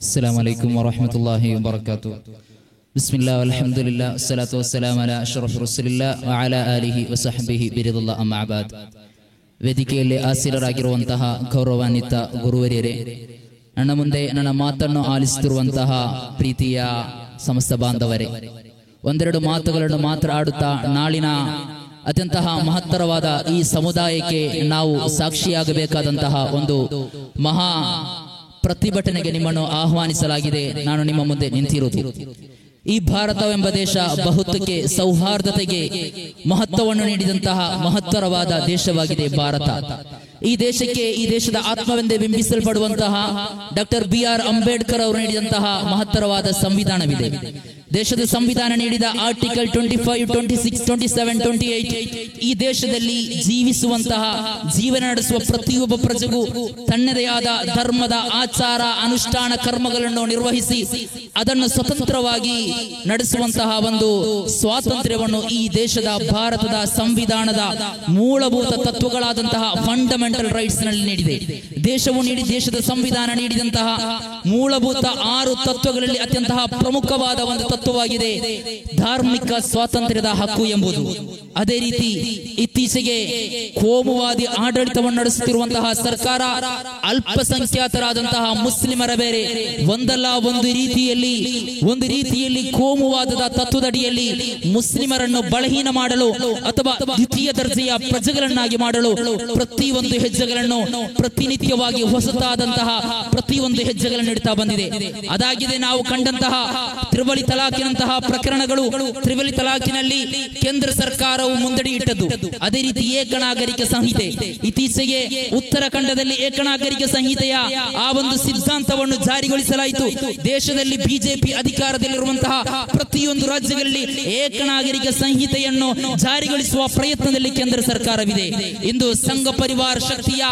السلام عليكم ورحمة الله وبركاته. بسم الله والحمد لله والصلاة والسلام على أشرف رسول الله وعلى آله وصحبه برضا الله أما بعد. ವೇದಿಕೆಯಲ್ಲಿ ಆಸೀನರಾಗಿರುವಂತಹ ಗೌರವಾನ್ವಿತ ಗುರುವರಿಯರೇ, ನನ್ನ ಮುಂದೆ ನನ್ನ ಮಾತನ್ನು ಆಲಿಸುತ್ತಿರುವಂತಹ ಪ್ರೀತಿಯ ಸಮಸ್ತ ಬಾಂಧವರೇ, ಒಂದೆರಡು ಮಾತುಗಳನ್ನು ಮಾತ್ರ ಆಡುತ್ತಾ ನಾಳಿನ ಅತ್ಯಂತಹ ಮಹತ್ತರವಾದ ಈ ಸಮುದಾಯಕ್ಕೆ ನಾವು ಸಾಕ್ಷಿಯಾಗಬೇಕಾದಂತಹ ಒಂದು ಮಹಾ ಪ್ರತಿಭಟನೆಗೆ ನಿಮ್ಮನ್ನು ಆಹ್ವಾನಿಸಲಾಗಿದೆ. ನಾನು ನಿಮ್ಮ ಮುಂದೆ ನಿಂತಿರುವುದು ಈ ಭಾರತವೆಂಬ ದೇಶ ಬಹುತಕ್ಕೆ ಸೌಹಾರ್ದತೆಗೆ ಮಹತ್ವವನ್ನು ನೀಡಿದಂತಹ ಮಹತ್ತರವಾದ ದೇಶವಾಗಿದೆ ಭಾರತ. ಈ ದೇಶಕ್ಕೆ ಈ ದೇಶದ ಆತ್ಮವೆಂದೇ ಬಿಂಬಿಸಲ್ಪಡುವಂತಹ ಡಾಕ್ಟರ್ BR ಅಂಬೇಡ್ಕರ್ ಅವರು ನೀಡಿದಂತಹ ಮಹತ್ತರವಾದ ಸಂವಿಧಾನವಿದೆ. ದೇಶದ ಸಂವಿಧಾನ ನೀಡಿದ ಆರ್ಟಿಕಲ್ 25, 26, 27, 28 ಈ ದೇಶದಲ್ಲಿ ಜೀವಿಸುವಂತಹ ಜೀವನ ನಡೆಸುವ ಪ್ರತಿಯೊಬ್ಬ ಪ್ರಜೆಗೂ ತನ್ನದೇ ಆದ ಧರ್ಮದ ಆಚಾರ ಅನುಷ್ಠಾನ ಕರ್ಮಗಳನ್ನು ನಿರ್ವಹಿಸಿ ಅದನ್ನು ಸ್ವತಂತ್ರವಾಗಿ ನಡೆಸುವಂತಹ ಒಂದು ಸ್ವಾತಂತ್ರ್ಯವನ್ನು ಈ ದೇಶದ ಭಾರತದ ಸಂವಿಧಾನದ ಮೂಲಭೂತ ತತ್ವಗಳಾದಂತಹ ಫಂಡಮೆಂಟಲ್ ರೈಟ್ಸ್ ನಲ್ಲಿ ನೀಡಿದೆ. ದೇಶದ ಸಂವಿಧಾನ ನೀಡಿದಂತಹ ಮೂಲಭೂತ 6 ತತ್ವಗಳಲ್ಲಿ ಅತ್ಯಂತ ಪ್ರಮುಖವಾದ ಒಂದು ತತ್ವವಾಗಿದೆ ಧಾರ್ಮಿಕ ಸ್ವಾತಂತ್ರ್ಯದ ಹಕ್ಕು ಎಂಬುದು. ಅದೇ ರೀತಿ ಇತ್ತೀಚೆಗೆ ಕೋಮುವಾದಿ ಆಡಳಿತವನ್ನು ನಡೆಸುತ್ತಿರುವಂತಹ ಸರ್ಕಾರ ಅಲ್ಪಸಂಖ್ಯಾತರಾದಂತಹ ಮುಸ್ಲಿಮರ ಬೇರೆ ಒಂದಲ್ಲ ಒಂದು ರೀತಿಯಲ್ಲಿ ಕೋಮುವಾದದ ತತ್ವದಡಿಯಲ್ಲಿ ಮುಸ್ಲಿಮರನ್ನು ಬಲಹೀನ ಮಾಡಲು ಅಥವಾ ದ್ವಿತೀಯ ದರ್ಜೆಯ ಪ್ರಜೆಗಳನ್ನಾಗಿ ಮಾಡಲು ಪ್ರತಿಯೊಂದು ಹೆಜ್ಜೆಗಳನ್ನು ಪ್ರತಿನಿತ್ಯವಾಗಿ ಹೊಸತಾದಂತಹ ಪ್ರತಿಯೊಂದು ಹೆಜ್ಜೆಗಳನ್ನು ಇಡ್ತಾ ಬಂದಿದೆ. ಅದಾಗಿದೆ ನಾವು ಕಂಡಂತಹ ತ್ರಿವಳಿ ತಲಾಖಿನಂತಹ ಪ್ರಕರಣಗಳು. ತ್ರಿವಳಿ ತಲಾಖಿನಲ್ಲಿ ಕೇಂದ್ರ ಸರ್ಕಾರವು ಮುಂದಡಿ ಇಟ್ಟದ್ದು. ಅದೇ ರೀತಿ ಏಕನಾಗರಿಕ ಸಂಹಿತೆ, ಇತ್ತೀಚೆಗೆ ಉತ್ತರಾಖಂಡದಲ್ಲಿ ಏಕನಾಗರಿಕ ಸಂಹಿತೆಯ ಆ ಒಂದು ಸಿದ್ಧಾಂತವನ್ನು ಜಾರಿಗೊಳಿಸಲಾಯಿತು. ದೇಶದಲ್ಲಿ ಬಿಜೆಪಿ ಅಧಿಕಾರದಲ್ಲಿರುವಂತಹ ಪ್ರತಿಯೊಂದು ರಾಜ್ಯಗಳಲ್ಲಿ ಏಕನಾಗರಿಕ ಸಂಹಿತೆಯನ್ನು ಜಾರಿಗೊಳಿಸುವ ಪ್ರಯತ್ನದಲ್ಲಿ ಕೇಂದ್ರ ಸರ್ಕಾರವಿದೆ. ಇಂದು ಸಂಘ ಪರಿವಾರ ಶಕ್ತಿಯ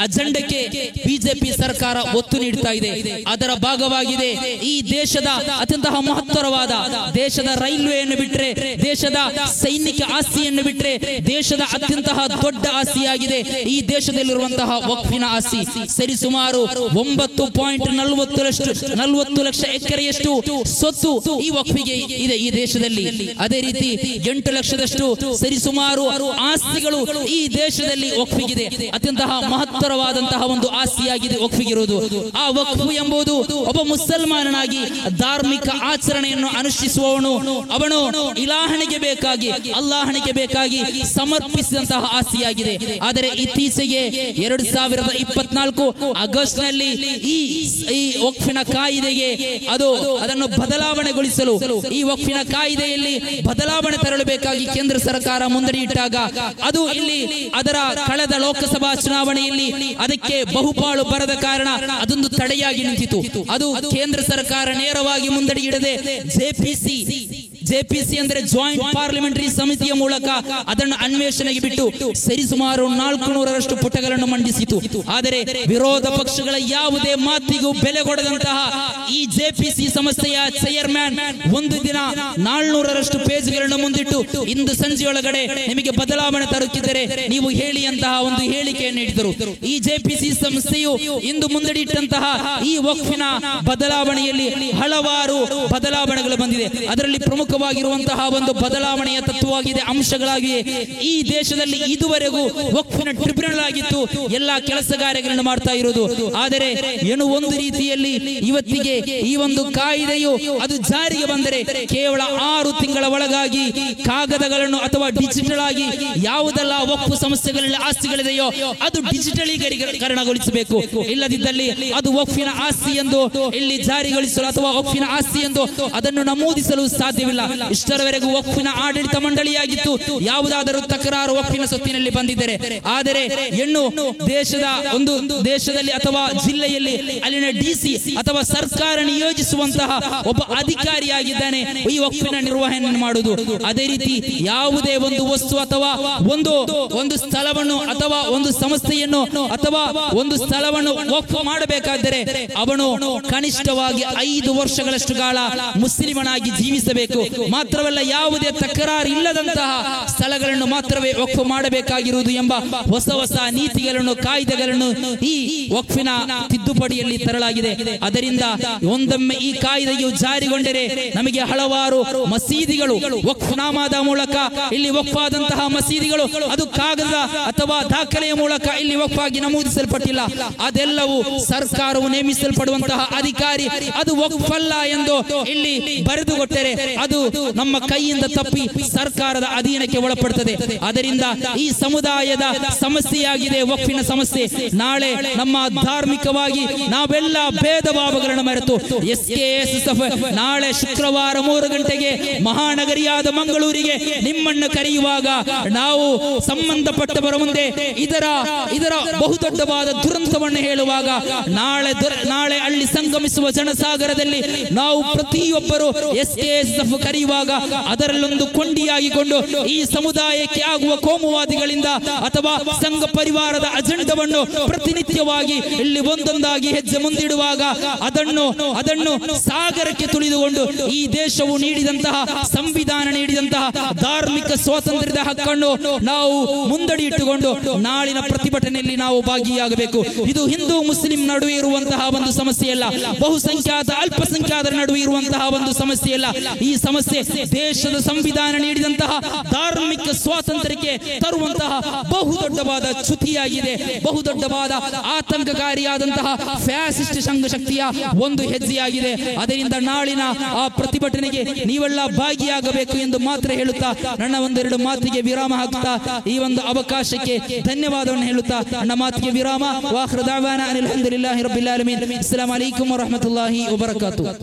ಅಜೆಂಡಕ್ಕೆ ಬಿಜೆಪಿ ಸರ್ಕಾರ ಒತ್ತು ನೀಡುತ್ತಾ ಇದೆ. ಅದರ ಭಾಗವಾಗಿದೆ ಈ ದೇಶದ ಅತ್ಯಂತ ಮಹತ್ತರವಾದ ದೇಶದ ರೈಲ್ವೆಯನ್ನು ಬಿಟ್ಟರೆ, ದೇಶದ ಸೈನಿಕ ಆಸ್ತಿಯನ್ನು ಬಿಟ್ಟರೆ ದೇಶದ ಅತ್ಯಂತ ದೊಡ್ಡ ಆಸ್ತಿಯಾಗಿದೆ ಈ ದೇಶದಲ್ಲಿರುವಂತಹ ವಕ್ಫಿನ ಆಸ್ತಿ. ಸರಿಸುಮಾರು 9.40 ಲಕ್ಷ ಎಕರೆಯಷ್ಟು ಸ್ವತ್ತು ಈ ವಕ್ಫಿಗೆ ಇದೆ ಈ ದೇಶದಲ್ಲಿ. ಅದೇ ರೀತಿ 8 ಲಕ್ಷದಷ್ಟು ಸರಿಸುಮಾರು ಆಸ್ತಿಗಳು ಈ ದೇಶದಲ್ಲಿ ವಕ್ಫಿಗಿದೆ. ಅತ್ಯಂತ ಮಹತ್ತರವಾದಂತಹ ಒಂದು ಆಸ್ತಿಯಾಗಿದೆ ವಕ್ಫಿಗಿರುವುದು. ಆ ವಕ್ಫು ಎಂಬುದು ಒಬ್ಬ ಮುಸಲ್ಮಾನನಾಗಿ ಧಾರ್ಮಿಕ ಆಚರಣೆಯನ್ನು ಅನುಷ್ಠಿಸುವವನು ಅವನು ಇಲಾಹನಿಗೆ ಬೇಕಾಗಿ ಅಲ್ಲಾಹನಿಗೆ ಬೇಕಾಗಿ ಸಮರ್ಪಿಸಿದಂತಹ ಆಸ್ತಿಯಾಗಿದೆ. ಆದರೆ ಇತ್ತೀಚೆಗೆ 2024 ಆಗಸ್ಟ್ ನಲ್ಲಿ ಈ ವಕ್ಫಿನ ಕಾಯಿದೆಗೆ ಅದನ್ನು ಬದಲಾವಣೆಗೊಳಿಸಲು ಈ ವಕ್ಫಿನ ಕಾಯಿದೆಯಲ್ಲಿ ಬದಲಾವಣೆ ತರಬೇಕಾಗಿ ಕೇಂದ್ರ ಸರ್ಕಾರ ಮುಂದಡಿ ಇಟ್ಟಾಗ ಅದು ಇಲ್ಲಿ ಅದರ ಕಳೆದ ಲೋಕಸಭಾ ಚುನಾವಣೆಯಲ್ಲಿ ಅದಕ್ಕೆ ಬಹುಪಾಲು ಬರದ ಕಾರಣ ಅದೊಂದು ತಡೆಯಾಗಿ ನಿಂತಿತು. ಅದು ಕೇಂದ್ರ ಸರ್ಕಾರ ನೇರವಾಗಿ ಮುಂದಡಿ ಇಡದೆ ಜೆಪಿಸಿ ಅಂದರೆ ಜಾಯಿಂಟ್ ಪಾರ್ಲಿಮೆಂಟರಿ ಸಮಿತಿಯ ಮೂಲಕ ಅದನ್ನು ಅನ್ವೇಷಣೆಗೆ ಬಿಟ್ಟು ಸರಿಸುಮಾರು 400ರಷ್ಟು ಪುಟಗಳನ್ನು ಮಂಡಿಸಿತು. ಆದರೆ ವಿರೋಧ ಪಕ್ಷಗಳ ಯಾವುದೇ ಮಾತಿಗೂ ಬೆಲೆ ಕೊಡದಂತಹ ಈ ಜೆಪಿಸಿ ಸಂಸ್ಥೆಯ ಚೇರ್ಮನ್ ಒಂದು ದಿನ 400ರಷ್ಟು ಪೇಜ್ಗಳನ್ನು ಮುಂದಿಟ್ಟು ಇಂದು ಸಂಜೆಯೊಳಗಡೆ ನಿಮಗೆ ಬದಲಾವಣೆ ತರುತ್ತಿದ್ದರೆ ನೀವು ಹೇಳಿ ಅಂತಹ ಒಂದು ಹೇಳಿಕೆಯನ್ನು ನೀಡಿದರು. ಈ ಜೆಪಿಸಿ ಸಂಸ್ಥೆಯು ಇಂದು ಮುಂದಡಿಟ್ಟಂತಹ ಈ ವಕ್ಫಿನ ಬದಲಾವಣೆಯಲ್ಲಿ ಹಲವಾರು ಬದಲಾವಣೆಗಳು ಬಂದಿದೆ. ಅದರಲ್ಲಿ ಪ್ರಮುಖವಾಗಿರುವಂತಹ ಒಂದು ಬದಲಾವಣೆಯ ತತ್ವವಾಗಿದೆ, ಅಂಶಗಳಾಗಿವೆ. ಈ ದೇಶದಲ್ಲಿ ಇದುವರೆಗೂ ವಕ್ಫಿನ ಟ್ರಿಬ್ಯುನಲ್ ಆಗಿತ್ತು ಎಲ್ಲಾ ಕೆಲಸ ಕಾರ್ಯಗಳನ್ನು ಮಾಡ್ತಾ ಇರುವುದು. ಆದರೆ ಏನು ಒಂದು ರೀತಿಯಲ್ಲಿ ಇವತ್ತಿಗೆ ಈ ಒಂದು ಕಾಯಿದೆಯು ಅದು ಜಾರಿಗೆ ಬಂದರೆ ಕೇವಲ 6 ತಿಂಗಳ ಒಳಗಾಗಿ ಕಾಗದಗಳನ್ನು ಅಥವಾ ಡಿಜಿಟಲ್ ಆಗಿ ಯಾವುದೆಲ್ಲ ವಕ್ಫು ಸಂಸ್ಥೆಗಳಲ್ಲಿ ಆಸ್ತಿಗಳಿದೆಯೋ ಅದು ಡಿಜಿಟಲೀಕರಣಗೊಳಿಸಬೇಕು. ಇಲ್ಲದಿದ್ದಲ್ಲಿ ಅದು ವಕ್ಫಿನ ಆಸ್ತಿ ಎಂದು ಇಲ್ಲಿ ಜಾರಿಗೊಳಿಸಲು ಅಥವಾ ವಕ್ಫಿನ ಆಸ್ತಿ ಎಂದು ಅದನ್ನು ನಮೂದಿಸಲು ಸಾಧ್ಯವಿಲ್ಲ. ಇಷ್ಟರವರೆಗೂ ವಕ್ಫಿನ ಆಡಳಿತ ಮಂಡಳಿಯಾಗಿತ್ತು. ಯಾವುದಾದರೂ ತಕರಾರು ವಕ್ಫಿನ ಸೊತ್ತಿನಲ್ಲಿ ಬಂದಿದ್ದರೆ ಆದರೆ ಹೆಣ್ಣು ದೇಶದಲ್ಲಿ ಅಥವಾ ಜಿಲ್ಲೆಯಲ್ಲಿ ಅಲ್ಲಿನ DC ಅಥವಾ ಸರ್ಕಾರ ನಿಯೋಜಿಸುವಂತಹ ಒಬ್ಬ ಅಧಿಕಾರಿಯಾಗಿದ್ದಾನೆ ಈ ವಕ್ಫಿನ ನಿರ್ವಹಣೆ ಮಾಡುವುದು. ಅದೇ ರೀತಿ ಯಾವುದೇ ಒಂದು ವಸ್ತು ಅಥವಾ ಒಂದು ಸ್ಥಳವನ್ನು ಅಥವಾ ಒಂದು ಸಂಸ್ಥೆಯನ್ನು ಅಥವಾ ಒಂದು ಸ್ಥಳವನ್ನು ವಕ್ಫ್ ಮಾಡಬೇಕಾದರೆ ಅವನು ಕನಿಷ್ಠವಾಗಿ 5 ವರ್ಷಗಳಷ್ಟು ಕಾಲ ಮುಸ್ಲಿಮನಾಗಿ ಜೀವಿಸಬೇಕು. ಮಾತ್ರವಲ್ಲ ಯಾವುದೇ ತಕರಾರು ಇಲ್ಲದಂತಹ ಸ್ಥಳಗಳನ್ನು ಮಾತ್ರವೇ ವಕ್ಫ್ ಮಾಡಬೇಕಾಗಿರುವುದು ಎಂಬ ಹೊಸ ಹೊಸ ನೀತಿಗಳನ್ನು ಕಾಯ್ದೆಗಳನ್ನು ಈ ವಕ್ಫಿನ ತಿದ್ದುಪಡಿಯಲ್ಲಿ ತರಲಾಗಿದೆ. ಅದರಿಂದ ಒಂದೊಮ್ಮೆ ಈ ಕಾಯ್ದೆಯು ಜಾರಿಗೊಂಡರೆ ನಮಗೆ ಹಲವಾರು ಮಸೀದಿಗಳು ವಕ್ಫ್ ನಾಮದ ಮೂಲಕ ಇಲ್ಲಿ ವಕ್ಫ್ ಆದಂತಹ ಮಸೀದಿಗಳು ಅದು ಕಾಗದ ಅಥವಾ ದಾಖಲೆಯ ಮೂಲಕ ಇಲ್ಲಿ ವಕ್ಫ್ ಆಗಿ ನಮೂದಿಸಲ್ಪಟ್ಟಿಲ್ಲ. ಅದೆಲ್ಲವೂ ಸರ್ಕಾರವು ನೇಮಿಸಲ್ಪಡುವಂತಹ ಅಧಿಕಾರಿ ಅದು ವಕ್ಫ್ ಅಲ್ಲ ಎಂದು ಇಲ್ಲಿ ಬರೆದುಕೊಟ್ಟರೆ ಅದು ನಮ್ಮ ಕೈಯಿಂದ ತಪ್ಪಿ ಸರ್ಕಾರದ ಅಧೀನಕ್ಕೆ ಒಳಪಡುತ್ತದೆ. ಅದರಿಂದ ಈ ಸಮುದಾಯದ ಸಮಸ್ಯೆಯಾಗಿದೆ ವಕ್ಫಿನ ಸಮಸ್ಯೆ. ನಾಳೆ ನಮ್ಮ ಧಾರ್ಮಿಕವಾಗಿ ನಾವೆಲ್ಲ ಭೇದ ಭಾವಗಳನ್ನು ಮರೆತು ನಾಳೆ ಶುಕ್ರವಾರ 3 ಗಂಟೆಗೆ ಮಹಾನಗರಿಯಾದ ಮಂಗಳೂರಿಗೆ ನಿಮ್ಮನ್ನು ಕರೆಯುವಾಗ ನಾವು ಸಂಬಂಧಪಟ್ಟವರ ಮುಂದೆ ಇದರ ಬಹುದೊಡ್ಡವಾದ ದುರಂತವನ್ನು ಹೇಳುವಾಗ ನಾಳೆ ಅಲ್ಲಿ ಸಂಗಮಿಸುವ ಜನಸಾಗರದಲ್ಲಿ ನಾವು ಪ್ರತಿಯೊಬ್ಬರು SKSF ಕರೆಯುವಾಗ ಅದರಲ್ಲೊಂದು ಕೊಂಡಿಯಾಗಿಕೊಂಡು ಈ ಸಮುದಾಯಕ್ಕೆ ಆಗುವ ಕೋಮುವಾದಿಗಳಿಂದ ಅಥವಾ ಸಂಘ ಪರಿವಾರದ ಅಜೆಂಡವನ್ನು ಪ್ರತಿನಿತ್ಯವಾಗಿ ಇಲ್ಲಿ ಒಂದೊಂದಾಗಿ ಹೆಜ್ಜೆ ಮುಂದಿಡುವಾಗ ಅದನ್ನು ಸಾಗರಕ್ಕೆ ತುಳಿದುಕೊಂಡು ಈ ದೇಶವು ನೀಡಿದಂತಹ ಸಂವಿಧಾನ ನೀಡಿದಂತಹ ಧಾರ್ಮಿಕ ಸ್ವಾತಂತ್ರ್ಯದ ಹಕ್ಕನ್ನು ನಾವು ಮುಂದಡಿ ಇಟ್ಟುಕೊಂಡು ನಾಳಿನ ಪ್ರತಿಭಟನೆಯಲ್ಲಿ ನಾವು ಭಾಗಿಯಾಗಬೇಕು. ಇದು ಹಿಂದೂ ಮುಸ್ಲಿಂ ನಡುವೆ ಇರುವಂತಹ ಒಂದು ಸಮಸ್ಯೆಯಲ್ಲ, ಬಹುಸಂಖ್ಯಾತ ಅಲ್ಪಸಂಖ್ಯಾತರ ನಡುವೆ ಇರುವಂತಹ ಒಂದು ಸಮಸ್ಯೆಯಲ್ಲ. ಈ ಸಮಸ್ಯೆ ದೇಶದ ಸಂವಿಧಾನ ನೀಡಿದಂತಹ ಧಾರ್ಮಿಕ ಸ್ವಾತಂತ್ರ್ಯಕ್ಕೆ ತರುವಂತಹ ಬಹುದೊಡ್ಡವಾದ ಚ್ಯುತಿಯಾಗಿದೆ, ಬಹುದೊಡ್ಡವಾದ ಆತಂಕಕಾರಿಯಾದಂತಹ ಫ್ಯಾಸಿಸ್ಟ್ ಸಂಘ ಶಕ್ತಿಯ ಒಂದು ಹೆಜ್ಜೆಯಾಗಿದೆ. ಅದರಿಂದ ನಾಳಿನ ಆ ಪ್ರತಿಭಟನೆಗೆ ನೀವೆಲ್ಲ ಭಾಗಿಯಾಗಬೇಕು ಎಂದು ಮಾತ್ರ ಹೇಳುತ್ತಾ ನನ್ನ ಒಂದೆರಡು ಮಾತಿಗೆ ವಿರಾಮ ಹಾಕುತ್ತಾ ಈ ಒಂದು ಅವಕಾಶಕ್ಕೆ ಧನ್ಯವಾದವನ್ನು ಹೇಳುತ್ತಾ ನನ್ನ ಮಾತಿಗೆ ವಿರಾಮ. ವಾಖಿರು ದಅವಾನಾ ಅನಿಲ್ ಹಮ್ದುಲಿಲ್ಲಾಹಿ ರಬ್ಬಿಲ್ ಆಲಮೀನ್. ಅಸ್ಸಲಾಮು ಅಲೈಕುಂ ವರಹ್ಮತುಲ್ಲಾಹಿ ವಬರಕಾತುಹು.